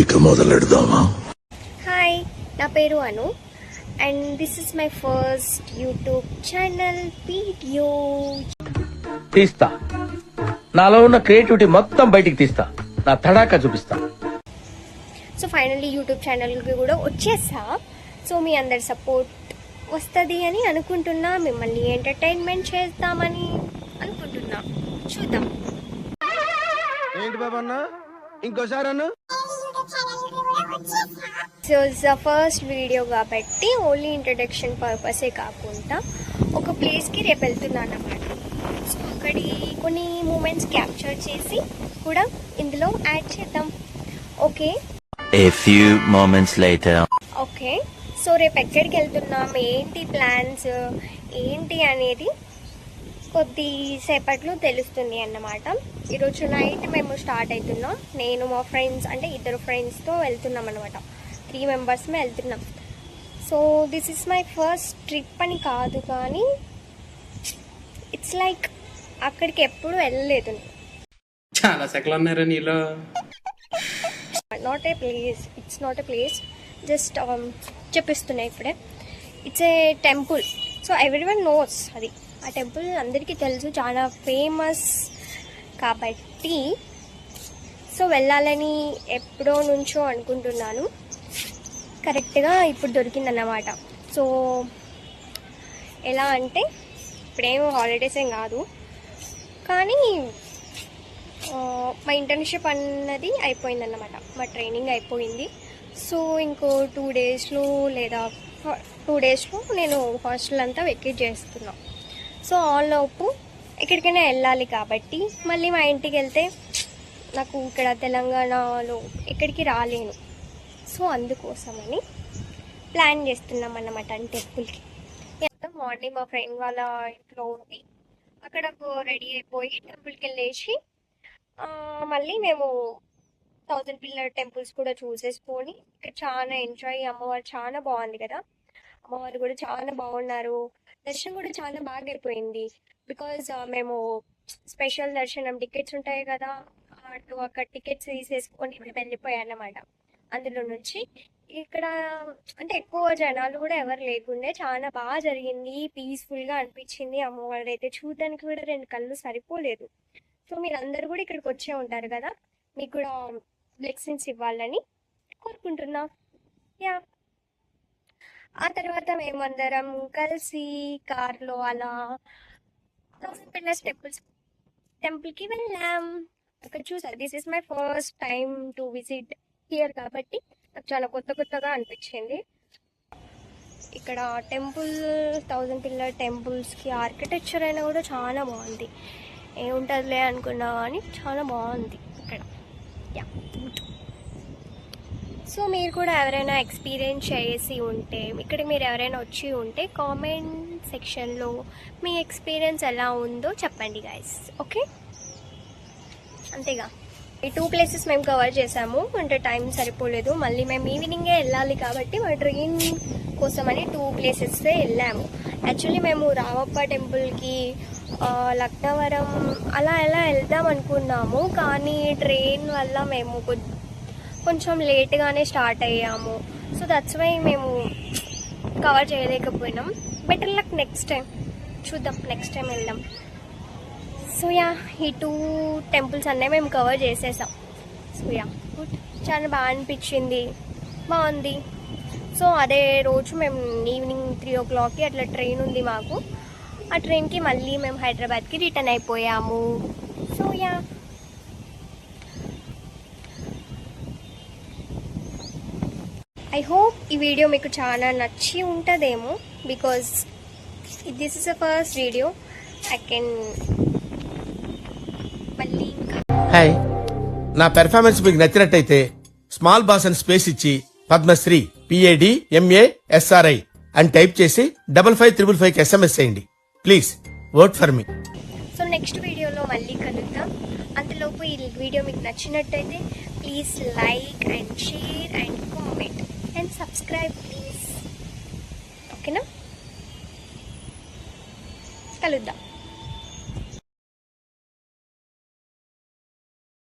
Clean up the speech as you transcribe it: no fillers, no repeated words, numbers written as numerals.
ఇక మొదలెడదామా? హాయ్, నా పేరు Anu and this is my first YouTube channel video. తీస్తా, నాలో ఉన్న క్రియేటివిటీ మొత్తం బయటికి తీస్తా, నా తడాకా చూపిస్తా. సో ఫైనల్లీ యూట్యూబ్ ఛానల్కి కూడా వచ్చేసా. సో మీ అందరి సపోర్ట్ వస్తుంది అని అనుకుంటున్నా, మిమ్మల్ని ఎంటర్టైన్మెంట్ చేద్దామని అనుకుంటున్నా. చూద్దాం. ఏంటి బాబా అన్న, ఇంకోసారి అన్న. సో ఫస్ట్ వీడియో కాబట్టి ఓన్లీ ఇంట్రడక్షన్ పర్పసే కాకుండా ఒక ప్లేస్కి రేపు వెళ్తున్నాను అన్నమాట. సో అక్కడి కొన్ని మూమెంట్స్ క్యాప్చర్ చేసి కూడా ఇందులో యాడ్ చేద్దాం. Okay. A few moments later. Okay, so రేపు ఎక్కడికి వెళ్తున్నాం, ఏంటి ప్లాన్స్ ఏంటి అనేది కొద్దిసేపట్లో తెలుస్తుంది అన్నమాట. ఈరోజు నైట్ మేము స్టార్ట్ అవుతున్నాం. నేను మా ఫ్రెండ్స్ అంటే 2 ఫ్రెండ్స్తో వెళ్తున్నాం అనమాట. 3 మెంబర్స్మే వెళ్తున్నాం. So this is my first trip అని కాదు, కానీ ఇట్స్ లైక్ అక్కడికి ఎప్పుడు వెళ్ళలేదు. చాలా సెకలు ఉన్నారా నీలో? Not a place, it's not a place, just చెప్పిస్తున్నాయి ఇప్పుడే. It's a temple. So everyone knows అది. ఆ టెంపుల్ అందరికీ తెలుసు, చాలా ఫేమస్ కాబట్టి సో వెళ్ళాలని ఎప్పుడో నుంచో అనుకుంటున్నాను. కరెక్ట్గా ఇప్పుడు దొరికిందన్నమాట. సో ఎలా అంటే ఇప్పుడేమో హాలిడేస్ ఏం కాదు, కానీ మా ఇంటర్న్షిప్ అన్నది అయిపోయిందన్నమాట. మా ట్రైనింగ్ అయిపోయింది. సో ఇంకో 2 డేస్లో లేదా 2 డేస్లో నేను హాస్టల్ అంతా వెకేట్ చేస్తున్నాను. సో ఆల్లోపు ఎక్కడికైనా వెళ్ళాలి కాబట్టి మళ్ళీ మా ఇంటికి వెళ్తే నాకు ఇక్కడ తెలంగాణలో ఎక్కడికి రాలేను. సో అందుకోసమని ప్లాన్ చేస్తున్నాం అన్నమాట టెంపుల్కి. మార్నింగ్ మా ఫ్రెండ్ వాళ్ళ ఇంట్లో ఉంది, అక్కడ రెడీ అయిపోయి టెంపుల్కి వెళ్ళేసి మళ్ళీ మేము 1000 పిల్లర్ టెంపుల్స్ కూడా చూసేసుకొని ఇక్కడ చాలా ఎంజాయ్. అమ్మవారు చాలా బాగుంది కదా, అమ్మవారు కూడా చాలా బాగున్నారు. దర్శనం కూడా చాలా బాగా అయిపోయింది. బికాజ్ మేము స్పెషల్ దర్శనం టికెట్స్ ఉంటాయి కదా, అక్కడ టికెట్స్ తీసేసుకొని మేము వెళ్ళిపోయాం అన్నమాట. అందులో నుంచి ఇక్కడ అంటే ఎక్కువ జనాలు కూడా ఎవరు లేకుండే, చాలా బాగా జరిగింది, పీస్ఫుల్గా అనిపించింది. అమ్మవారు అయితే చూడడానికి కూడా 2 కళ్ళు సరిపోలేదు. సో మీరు అందరు కూడా ఇక్కడికి వచ్చే ఉంటారు కదా, మీకు కూడా బ్లెస్సింగ్స్ ఇవ్వాలని కోరుకుంటున్నా. యా, ఆ తర్వాత మేమందరం కలిసి కార్లో అలా 1000 పిల్లర్స్ టెంపుల్కి వెళ్ళాం. అక్కడ చూసారు, this is my first time to visit here కాబట్టి నాకు చాలా కొత్తగా అనిపించింది. ఇక్కడ టెంపుల్ 1000 పిల్లర్ టెంపుల్స్కి ఆర్కిటెక్చర్ అయినా కూడా చాలా బాగుంది. ఏముంటుందిలే అనుకున్నా కానీ చాలా బాగుంది ఇక్కడ. యా, సో మీరు కూడా ఎవరైనా ఎక్స్పీరియన్స్ చేసి ఉంటే, ఇక్కడ మీరు ఎవరైనా వచ్చి ఉంటే కామెంట్ సెక్షన్లో మీ ఎక్స్పీరియన్స్ ఎలా ఉందో చెప్పండి గైస్. ఓకే, అంతేగా. ఈ 2 ప్లేసెస్ మేము కవర్ చేసాము, అంటే టైం సరిపోలేదు. మళ్ళీ మేము ఈవినింగే వెళ్ళాలి కాబట్టి మా ట్రైన్ కోసమని 2 ప్లేసెస్ే వెళ్ళాము. యాక్చువల్లీ మేము రామప్ప టెంపుల్కి లక్నవరం అలా ఎలా వెళ్దాం అనుకున్నాము, కానీ ట్రైన్ వల్ల మేము కొంచెం లేట్గానే స్టార్ట్ అయ్యాము. సో దట్స్ వై మేము కవర్ చేయలేకపోయినాం. బెటర్ లక్ నెక్స్ట్ టైం, చూద్దాం, నెక్స్ట్ టైం వెళ్దాం. సో యా, ఈ 2 టెంపుల్స్ అన్నీ మేము కవర్ చేసేసాం. సో యా, గుడ్, చాలా బాగా అనిపించింది, బాగుంది. సో అదే రోజు మేము ఈవినింగ్ 3 o'clockకి అట్లా ట్రైన్ ఉంది మాకు. ఆ ట్రైన్కి మళ్ళీ మేము హైదరాబాద్కి రిటర్న్ అయిపోయాము. సో యా, ఐ హోప్ ఈ వీడియో మీకు చాలా నచ్చి ఉంటుందేమో, because this is a first video. I can మళ్ళీ ఇంకా. హాయ్, నా పెర్ఫార్మెన్స్ మీకు నచ్చినట్టయితే స్మాల్ బాస్ అని స్పేస్ ఇచ్చి పద్మశ్రీ PADMASRI అని టైప్ చేసి 555555కి SMS చేయండి. Please vote for me. So next వీడియోలో మళ్ళీ కలుద్దాం. అంతలోపు ఈ వీడియో మీకు నచ్చినట్టయితే please like and share and comment and subscribe please. ఓకేనా, కలుద్దాం.